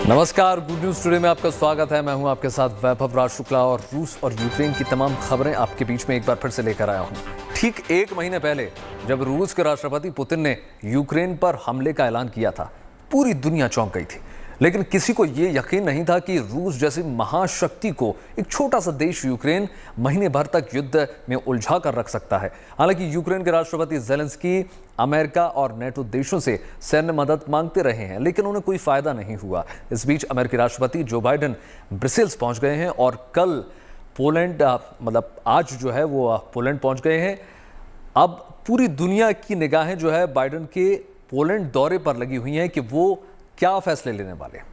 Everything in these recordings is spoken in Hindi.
नमस्कार, गुड न्यूज टुडे में आपका स्वागत है। मैं हूं आपके साथ वैभव राज शुक्ला और रूस और यूक्रेन की तमाम खबरें आपके बीच में एक बार फिर से लेकर आया हूं। ठीक एक महीने पहले जब रूस के राष्ट्रपति पुतिन ने यूक्रेन पर हमले का ऐलान किया था, पूरी दुनिया चौंक गई थी। लेकिन किसी को ये यकीन नहीं था कि रूस जैसी महाशक्ति को एक छोटा सा देश यूक्रेन महीने भर तक युद्ध में उलझा कर रख सकता है। हालांकि यूक्रेन के राष्ट्रपति ज़ेलेंस्की अमेरिका और नेटो देशों से सैन्य मदद मांगते रहे हैं, लेकिन उन्हें कोई फायदा नहीं हुआ। इस बीच अमेरिकी राष्ट्रपति जो बाइडेन ब्रसेल्स पहुंच गए हैं और कल पोलैंड आज जो है वो पोलैंड पहुंच गए हैं। अब पूरी दुनिया की निगाहें जो है बाइडेन के पोलैंड दौरे पर लगी हुई हैं कि वो क्या फैसले लेने वाले हैं।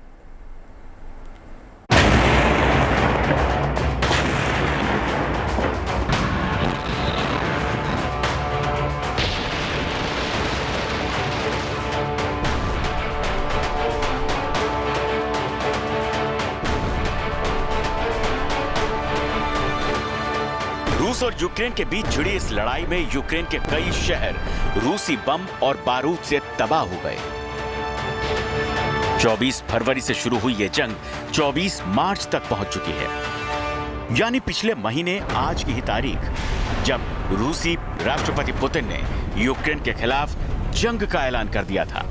रूस और यूक्रेन के बीच छिड़ी इस लड़ाई में यूक्रेन के कई शहर रूसी बम और बारूद से तबाह हो गए। 24 फरवरी से शुरू हुई ये जंग 24 मार्च तक पहुंच चुकी है, यानी पिछले महीने आज की ही तारीख जब रूसी राष्ट्रपति पुतिन ने यूक्रेन के खिलाफ जंग का ऐलान कर दिया था।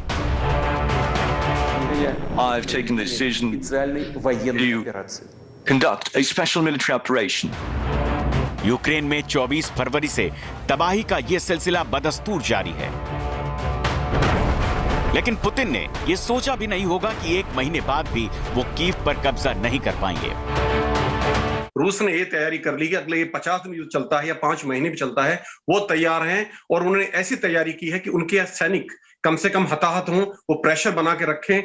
I've taken the decision to conduct a special military operation. Ukraine में 24 फरवरी से तबाही का यह सिलसिला बदस्तूर जारी है, लेकिन पुतिन ने यह सोचा भी नहीं होगा कि एक महीने बाद भी वो कीव पर कब्जा नहीं कर पाएंगे। रूस ने ये तैयारी कर ली कि अगले ये 50 दिन युद्ध चलता है या 5 महीने भी चलता है, वो तैयार हैं और उन्होंने ऐसी तैयारी की है कि उनके सैनिक कम से कम हताहत हों, वो प्रेशर बना के रखें।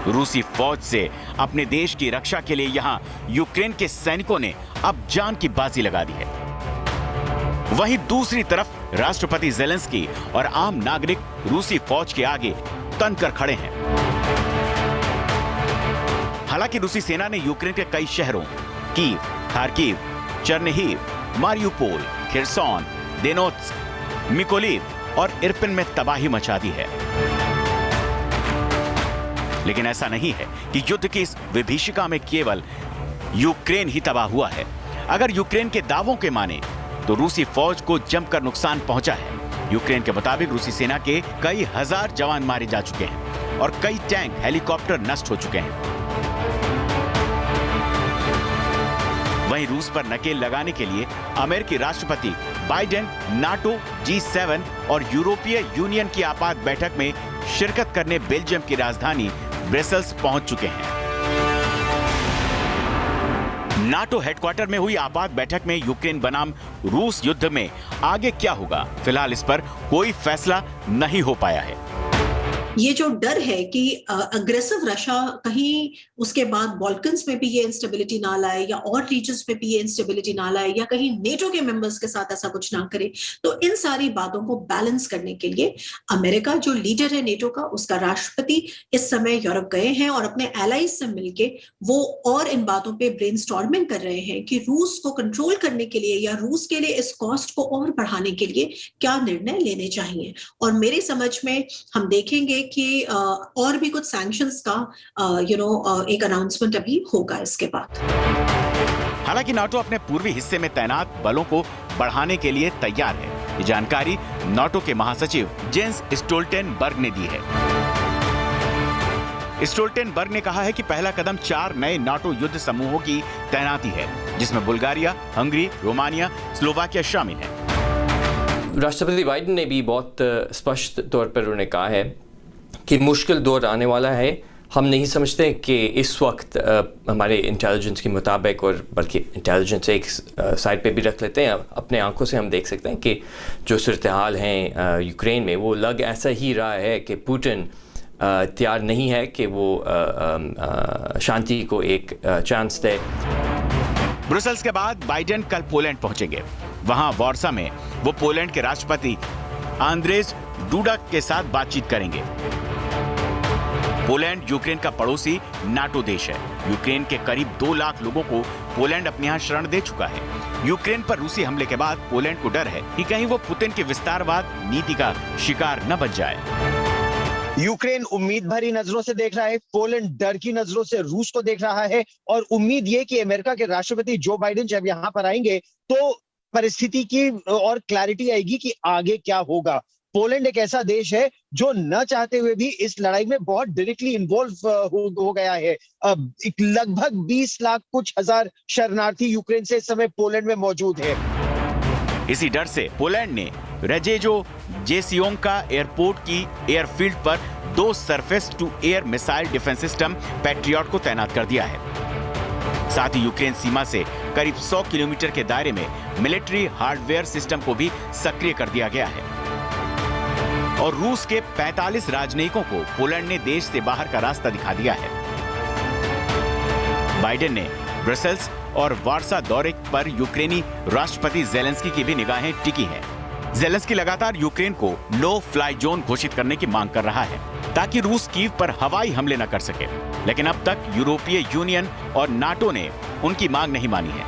रूसी फौज से अपने देश की रक्षा के लिए यहां यूक्रेन के सैनिकों ने अब जान की बाजी लगा दी है। वहीं दूसरी तरफ राष्ट्रपति ज़ेलेंस्की और आम नागरिक रूसी फौज के आगे तन कर खड़े हैं। हालांकि रूसी सेना ने यूक्रेन के कई शहरों कीव, खार्किव, चर्निहिव, मारियुपोल, खिर्सोन, डेनोत्स्क, मिकोलिव और इरपिन में तबाही मचा दी है। लेकिन ऐसा नहीं है कि युद्ध की इस विभीषिका में केवल यूक्रेन ही तबाह हुआ है। अगर यूक्रेन के दावों के माने तो रूसी फौज को जमकर नुकसान पहुंचा है। यूक्रेन के मुताबिक रूसी सेना के कई हजार जवान मारे जा चुके हैं और कई टैंक, हेलीकॉप्टर नष्ट हो चुके हैं। वहीं रूस पर नकेल लगाने के लिए अमेरिकी राष्ट्रपति बाइडेन नाटो, G7 और यूरोपीय यूनियन की आपात बैठक में शिरकत करने बेल्जियम की राजधानी ब्रसेल्स पहुंच चुके हैं। नाटो हेडक्वार्टर में हुई आपात बैठक में यूक्रेन बनाम रूस युद्ध में आगे क्या होगा, फिलहाल इस पर कोई फैसला नहीं हो पाया है। ये जो डर है कि अग्रेसिव रशिया कहीं उसके बाद बॉल्कन्स में भी ये इंस्टेबिलिटी ना लाए या और रीजन्स में भी ये इंस्टेबिलिटी ना लाए या कहीं नेटो के मेंबर्स के साथ ऐसा कुछ ना करे, तो इन सारी बातों को बैलेंस करने के लिए अमेरिका जो लीडर है नेटो का, उसका राष्ट्रपति इस समय यूरोप गए हैं और अपने एलाइज से मिलके वो और इन बातों पे ब्रेनस्टॉर्मिंग कर रहे हैं कि रूस को कंट्रोल करने के लिए या रूस के लिए इस कॉस्ट को और बढ़ाने के लिए क्या निर्णय लेने चाहिए। और मेरी समझ में हम देखेंगे कि और भी कुछ सैंक्शंस का एक अनाउंसमेंट अभी होगा इसके बाद। हालांकि नाटो अपने पूर्वी हिस्से में तैनात बलों को बढ़ाने के लिए तैयार है। ये जानकारी नाटो के महासचिव जेंस स्टोल्टेनबर्ग ने दी है। स्टोल्टेनबर्ग ने कहा है कि पहला कदम 4 नए नाटो युद्ध समूहों की तैनाती है, जिसमें बुल्गारिया, हंगरी, रोमानिया, स्लोवाकिया शामिल है। राष्ट्रपति बाइडेन ने भी बहुत स्पष्ट तौर पर उन्होंने कहा है कि मुश्किल दौर आने वाला है। हम नहीं समझते कि इस वक्त हमारे इंटेलिजेंस के मुताबिक, और बल्कि इंटेलिजेंस एक साइड पे भी रख लेते हैं, अपने आंखों से हम देख सकते हैं कि जो सूरत हाल हैं यूक्रेन में, वो लग ऐसा ही रहा है कि पुतिन तैयार नहीं है कि वो शांति को एक चांस दे। ब्रुसेल्स के बाद बाइडेन कल पोलैंड पहुंचेंगे। वहां वार्सा में वो पोलैंड के राष्ट्रपति आंद्रेज डूडा के साथ बातचीत करेंगे। पोलैंड यूक्रेन का पड़ोसी नाटो देश है। यूक्रेन के करीब 2 लाख लोगों को पोलैंड अपने यहाँ शरण दे चुका है। यूक्रेन पर रूसी हमले के बाद पोलैंड को डर है कि कहीं वो पुतिन के विस्तारवाद नीति का शिकार न बन जाए। यूक्रेन उम्मीद भरी नजरों से देख रहा है, पोलैंड डर की नजरों से रूस को देख रहा है, और उम्मीद ये कि अमेरिका के राष्ट्रपति जो बाइडेन जब यहाँ पर आएंगे तो परिस्थिति की और क्लैरिटी आएगी कि आगे क्या होगा। पोलैंड एक ऐसा देश है जो न चाहते हुए भी इस लड़ाई में बहुत डायरेक्टली इन्वॉल्व हो गया है। लगभग 20 लाख कुछ हजार शरणार्थी यूक्रेन से इस समय पोलैंड में मौजूद है। इसी डर से पोलैंड ने रेजेजो जेसियोंका एयरपोर्ट की एयरफील्ड पर 2 surface to air missile defence system Patriot को तैनात कर दिया है। साथ ही यूक्रेन सीमा से करीब 100 किलोमीटर के दायरे में मिलिट्री हार्डवेयर सिस्टम को भी सक्रिय कर दिया गया है। और रूस के 45 राजनयिकों को पोलैंड ने देश से बाहर का रास्ता दिखा दिया है। बाइडेन ने ब्रसेल्स और वार्सा दौरे पर यूक्रेनी राष्ट्रपति जेलेंस्की की भी निगाहें टिकी है। जेलेंस्की लगातार यूक्रेन को नो फ्लाई जोन घोषित करने की मांग कर रहा है ताकि रूस कीव पर हवाई हमले न कर सके, लेकिन अब तक यूरोपीय यूनियन और नाटो ने उनकी मांग नहीं मानी है।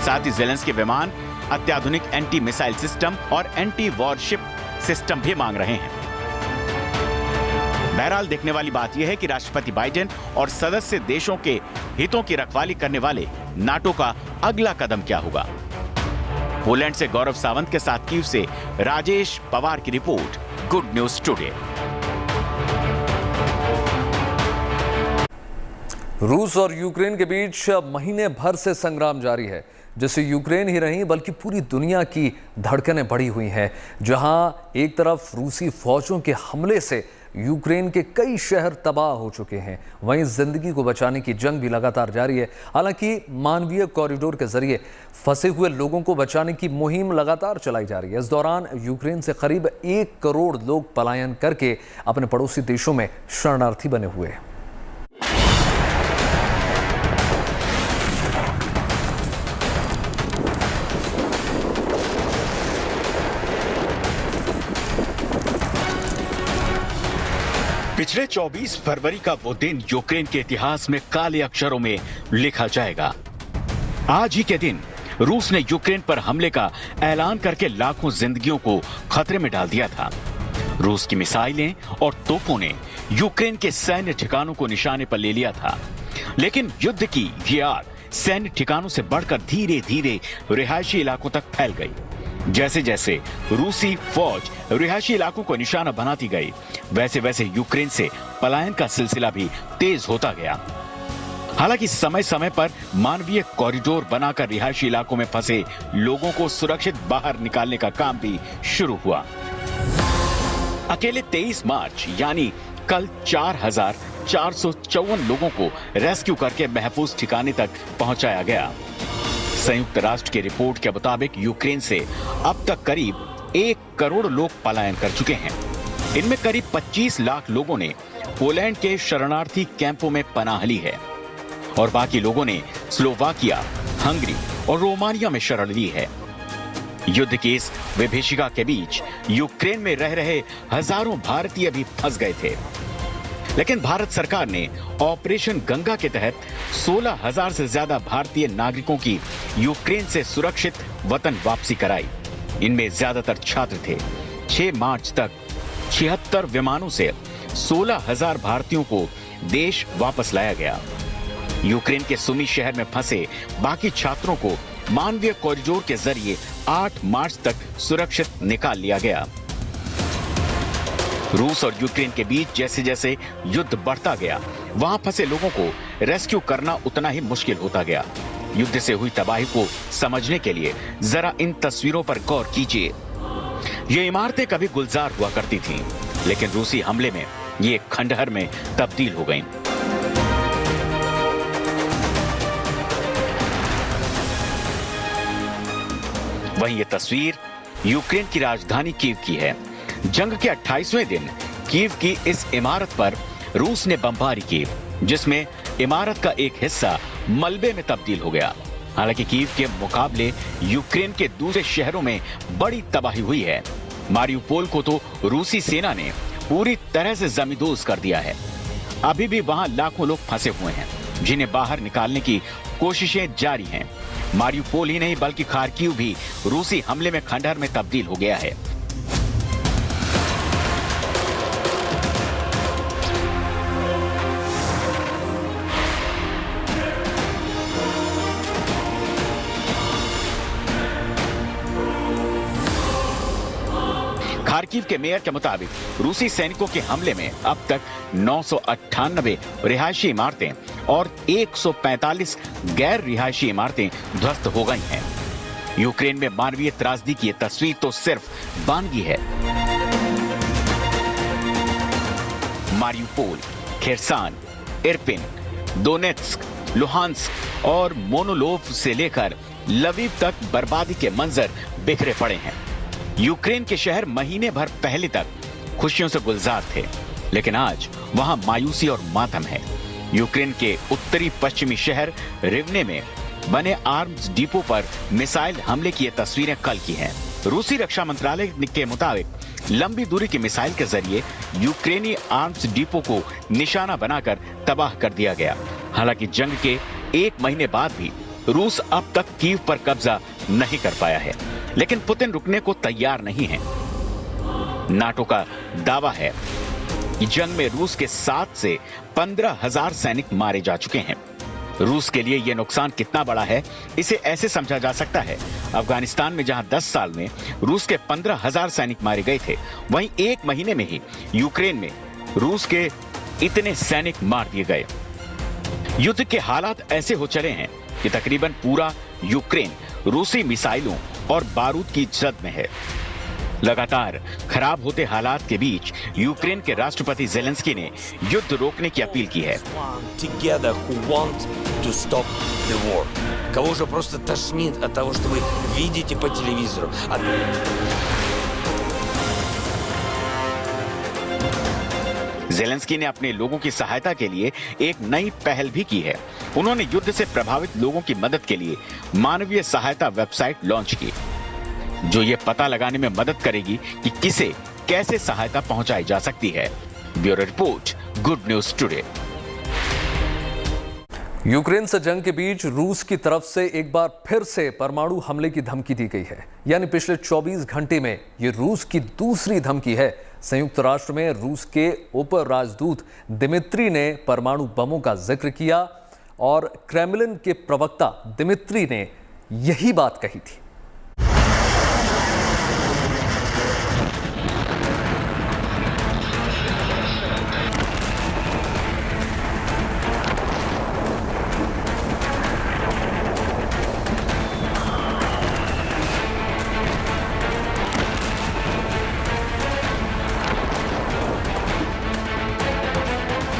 साथ ही जेलेंस्की विमान, अत्याधुनिक एंटी मिसाइल सिस्टम और एंटी वॉरशिप सिस्टम भी मांग रहे हैं। बहरहाल देखने वाली बात यह है कि राष्ट्रपति बाइडेन और सदस्य देशों के हितों की रखवाली करने वाले नाटो का अगला कदम क्या होगा। पोलैंड से गौरव सावंत के साथ कीव से राजेश पवार की रिपोर्ट, गुड न्यूज टुडे। रूस और यूक्रेन के बीच महीने भर से संग्राम जारी है, जिससे यूक्रेन ही नहीं बल्कि पूरी दुनिया की धड़कनें बढ़ी हुई हैं। जहां एक तरफ रूसी फौजों के हमले से यूक्रेन के कई शहर तबाह हो चुके हैं, वहीं जिंदगी को बचाने की जंग भी लगातार जारी है। हालांकि मानवीय कॉरिडोर के जरिए फंसे हुए लोगों को बचाने की मुहिम लगातार चलाई जा रही है। इस दौरान यूक्रेन से करीब 1 करोड़ लोग पलायन करके अपने पड़ोसी देशों में शरणार्थी बने हुए हैं। पिछले 24 फरवरी का वो दिन यूक्रेन के इतिहास में काले अक्षरों में लिखा जाएगा। आज ही के दिन रूस ने यूक्रेन पर हमले का ऐलान करके लाखों जिंदगियों को खतरे में डाल दिया था। रूस की मिसाइलें और तोपों ने यूक्रेन के सैन्य ठिकानों को निशाने पर ले लिया था, लेकिन युद्ध की ये आग सैन्य ठिकानों से बढ़कर धीरे धीरे रिहायशी इलाकों तक फैल गई। जैसे जैसे रूसी फौज रिहायशी इलाकों को निशाना बनाती गई, वैसे वैसे यूक्रेन से पलायन का सिलसिला भी तेज होता गया। हालांकि समय समय पर मानवीय कॉरिडोर बनाकर रिहायशी इलाकों में फंसे लोगों को सुरक्षित बाहर निकालने का काम भी शुरू हुआ। अकेले 23 मार्च यानी कल 4,454 लोगों को रेस्क्यू करके महफूज ठिकाने तक पहुंचाया गया। संयुक्त राष्ट्र की रिपोर्ट के मुताबिक यूक्रेन से अब तक करीब 1 करोड़ लोग पलायन कर चुके हैं। इनमें करीब 25 लाख लोगों ने पोलैंड के शरणार्थी कैंपों में पनाह ली है और बाकी लोगों ने स्लोवाकिया, हंगरी और रोमानिया में शरण ली है। युद्ध की इस विभीषिका के बीच यूक्रेन में रह रहे हजारों भारतीय भी फंस गए थे, लेकिन भारत सरकार ने ऑपरेशन गंगा के तहत 16,000 से ज्यादा भारतीय नागरिकों की यूक्रेन से सुरक्षित वतन वापसी कराई। इनमें ज्यादातर छात्र थे। 6 मार्च तक 76 विमानों से 16,000 भारतीयों को देश वापस लाया गया। यूक्रेन के सुमी शहर में फंसे बाकी छात्रों को मानवीय कॉरिडोर के जरिए 8 मार्च तक सुरक्षित निकाल लिया गया। रूस और यूक्रेन के बीच जैसे जैसे युद्ध बढ़ता गया, वहां फंसे लोगों को रेस्क्यू करना उतना ही मुश्किल होता गया। युद्ध से हुई तबाही को समझने के लिए जरा इन तस्वीरों पर गौर कीजिए। ये इमारतें कभी गुलजार हुआ करती थीं, लेकिन रूसी हमले में ये खंडहर में तब्दील हो गईं। वहीं ये तस्वीर यूक्रेन की राजधानी कीव की है। जंग के 28वें दिन कीव की इस इमारत पर रूस ने बमबारी की, जिसमें इमारत का एक हिस्सा मलबे में तब्दील हो गया। हालांकि कीव के मुकाबले यूक्रेन के दूसरे शहरों में बड़ी तबाही हुई है। मारियुपोल को तो रूसी सेना ने पूरी तरह से जमींदोज कर दिया है। अभी भी वहां लाखों लोग फंसे हुए हैं, जिन्हें बाहर निकालने की कोशिशें जारी हैं। मारियुपोल ही नहीं बल्कि खार्किव भी रूसी हमले में खंडहर में तब्दील हो गया है। खार्किव के मेयर के मुताबिक रूसी सैनिकों के हमले में अब तक 998 रिहायशी इमारतें और 145 गैर रिहायशी इमारतें ध्वस्त हो गई हैं। यूक्रेन में मानवीय त्रासदी की ये तस्वीर तो सिर्फ बानगी है। मारियुपोल, खेरसान, इरपिन, दोनेत्स्क, लुहांस्क और मोनोलोव से लेकर लवीव तक बर्बादी के मंजर बिखरे पड़े हैं। यूक्रेन के शहर महीने भर पहले तक खुशियों से गुलजार थे, लेकिन आज वहां मायूसी और मातम है। यूक्रेन के उत्तरी पश्चिमी शहर रिवने में बने आर्म्स डिपो पर मिसाइल हमले की ये तस्वीरें कल की हैं। रूसी रक्षा मंत्रालय के मुताबिक लंबी दूरी की मिसाइल के जरिए यूक्रेनी आर्म्स डिपो को निशाना बनाकर तबाह कर दिया गया। हालांकि जंग के 1 महीने बाद भी रूस अब तक कीव पर कब्जा नहीं कर पाया है, लेकिन पुतिन रुकने को तैयार नहीं है। नाटो का दावा है कि जंग में रूस के 7 से 15,000 सैनिक मारे जा चुके हैं। रूस के लिए यह नुकसान कितना बड़ा है, इसे ऐसे समझा जा सकता है। अफगानिस्तान में जहां 10 साल में रूस के 15,000 सैनिक मारे गए थे, वहीं 1 महीने में ही यूक्रेन में रूस के इतने सैनिक मार दिए गए। युद्ध के हालात ऐसे हो चले हैं कि तकरीबन पूरा यूक्रेन रूसी मिसाइलों और बारूद की जद में है। लगातार खराब होते हालात के बीच यूक्रेन के राष्ट्रपति जेलेंस्की ने युद्ध रोकने की अपील की है। Кого же просто тошнит от того, что вы видите по телевизору. जेलेंस्की ने अपने लोगों की सहायता के लिए एक नई पहल भी की है। उन्होंने युद्ध से प्रभावित लोगों की मदद के लिए मानवीय सहायता वेबसाइट लॉन्च की, जो ये पता लगाने में मदद करेगी कि किसे कैसे सहायता पहुंचाई जा सकती है। Bureau report, good news today. Ukraine से जंग के बीच रूस की तरफ से एक बार फिर से परमाणु हमले की धमकी दी गई है। यानी पिछले 24 घंटे में यह रूस की दूसरी धमकी है। संयुक्त राष्ट्र में रूस के उप राजदूत दिमित्री ने परमाणु बमों का जिक्र किया और क्रेमलिन के प्रवक्ता दिमित्री ने यही बात कही थी।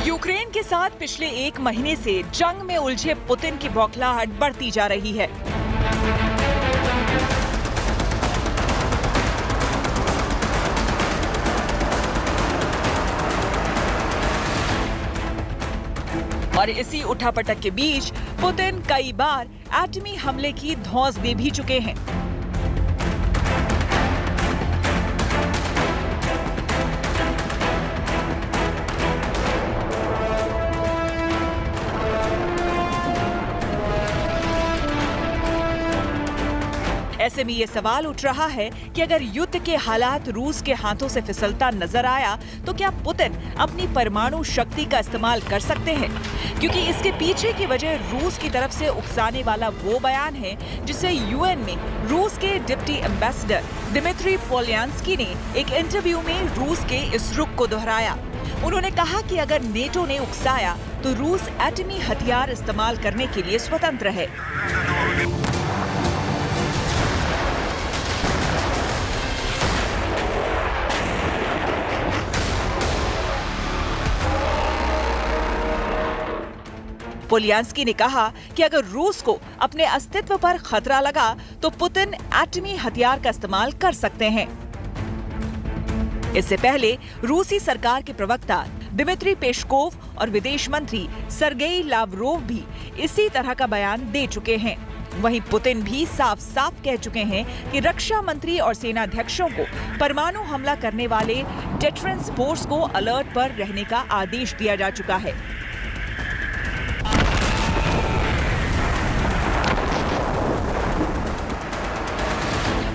यूक्रेन के साथ पिछले 1 महीने से जंग में उलझे पुतिन की बौखलाहट बढ़ती जा रही है। और इसी उठापटक के बीच पुतिन कई बार एटमी हमले की धौंस दे भी चुके हैं। ऐसे में ये सवाल उठ रहा है कि अगर युद्ध के हालात रूस के हाथों से फिसलता नजर आया तो क्या पुतिन अपनी परमाणु शक्ति का इस्तेमाल कर सकते हैं? क्योंकि इसके पीछे की वजह रूस की तरफ से उकसाने वाला वो बयान है जिसे यूएन में रूस के डिप्टी एम्बेसडर दिमित्री पोलियांस्की ने एक इंटरव्यू में रूस के इस रुख को दोहराया। उन्होंने कहा कि अगर नेटो ने उकसाया तो रूस एटमी हथियार इस्तेमाल करने के लिए स्वतंत्र है। पोलियांस्की ने कहा कि अगर रूस को अपने अस्तित्व पर खतरा लगा तो पुतिन एटमी हथियार का इस्तेमाल कर सकते हैं। इससे पहले रूसी सरकार के प्रवक्ता दिमित्री पेस्कोव और विदेश मंत्री सर्गेई लावरोव भी इसी तरह का बयान दे चुके हैं। वहीं पुतिन भी साफ साफ कह चुके हैं कि रक्षा मंत्री और सेनाध्यक्षों को परमाणु हमला करने वाले डेटरेंस फोर्स को अलर्ट पर रहने का आदेश दिया जा चुका है।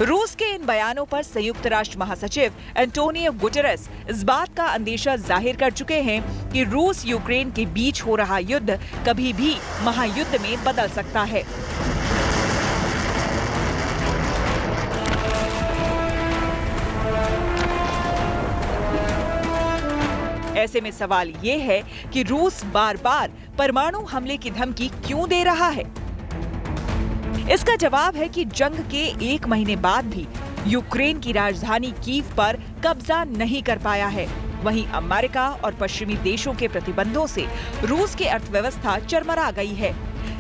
रूस के इन बयानों पर संयुक्त राष्ट्र महासचिव एंटोनियो गुटेरेस इस बात का अंदेशा जाहिर कर चुके हैं कि रूस यूक्रेन के बीच हो रहा युद्ध कभी भी महायुद्ध में बदल सकता है। ऐसे में सवाल ये है कि रूस बार बार परमाणु हमले की धमकी क्यों दे रहा है? इसका जवाब है कि जंग के 1 महीने बाद भी यूक्रेन की राजधानी कीव पर कब्जा नहीं कर पाया है। वहीं अमेरिका और पश्चिमी देशों के प्रतिबंधों से रूस की अर्थव्यवस्था चरमरा गई है।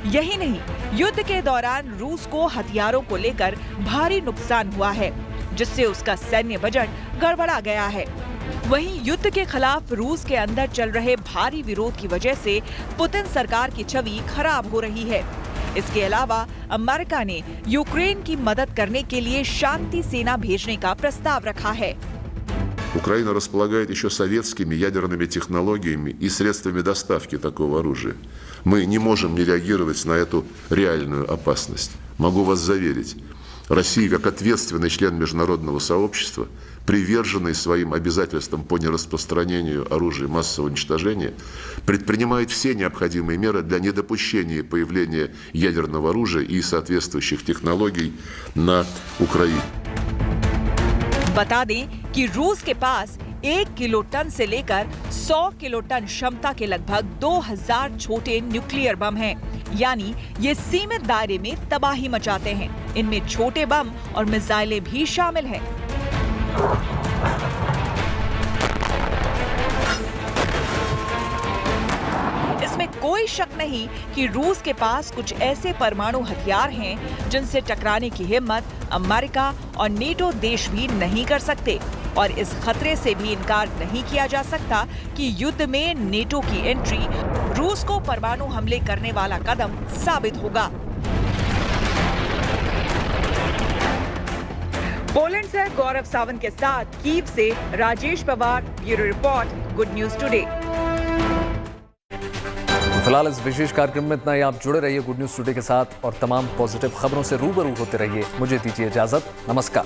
यही नहीं, युद्ध के दौरान रूस को हथियारों को लेकर भारी नुकसान हुआ है, जिससे उसका सैन्य बजट गड़बड़ा गया है। वहीं युद्ध के खिलाफ रूस के अंदर चल रहे भारी विरोध की वजह से पुतिन सरकार की छवि खराब हो रही है। इसके अलावा अमेरिका ने यूक्रेन की मदद करने के लिए शांति सेना भेजने का प्रस्ताव रखा है। Украина располагает еще советскими ядерными технологиями и средствами доставки такого оружия. Мы не можем не реагировать на эту реальную опасность. Могу вас заверить, Россия, как ответственный член международного сообщества, приверженный своим обязательствам по нераспространению оружия массового уничтожения, предпринимает все необходимые меры для недопущения появления ядерного оружия и соответствующих технологий на Украине. बता दें कि रूस के पास 1 किलोटन से लेकर 100 किलोटन क्षमता के लगभग 2000 छोटे न्यूक्लियर बम हैं। यानी ये सीमित दायरे में तबाही मचाते हैं। इनमें छोटे बम और मिसाइलें भी शामिल हैं। इसमें कोई शक नहीं कि रूस के पास कुछ ऐसे परमाणु हथियार हैं जिनसे टकराने की हिम्मत अमेरिका और नेटो देश भी नहीं कर सकते। और इस खतरे से भी इनकार नहीं किया जा सकता कि युद्ध में नेटो की एंट्री रूस को परमाणु हमले करने वाला कदम साबित होगा। पोलैंड से गौरव सावंत के साथ कीव से Rajesh Pawar, bureau report, good news today. फिलहाल इस विशेष कार्यक्रम में इतना ही। आप जुड़े रहिए गुड न्यूज टुडे के साथ और तमाम पॉजिटिव खबरों से रूबरू होते रहिए। मुझे दीजिए इजाजत। नमस्कार।